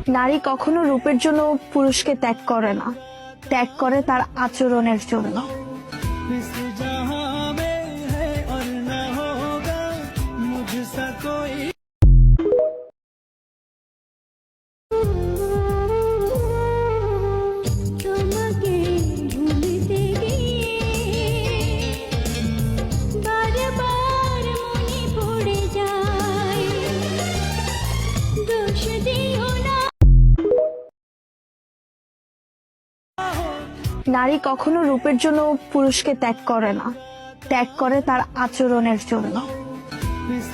নারী কখনো রূপের জন্য পুরুষকে ত্যাগ করে না, ত্যাগ করে তার আচরণের জন্য। इस जहां में है और न होगा मुझसा कोई। তোমাকে ভুলতে গিয়ে বারবার মনে পড়ে যায়, দোষ দিও না। নারী কখনো রূপের জন্য পুরুষকে ত্যাগ করে না, ত্যাগ করে তার আচরণের জন্য। इस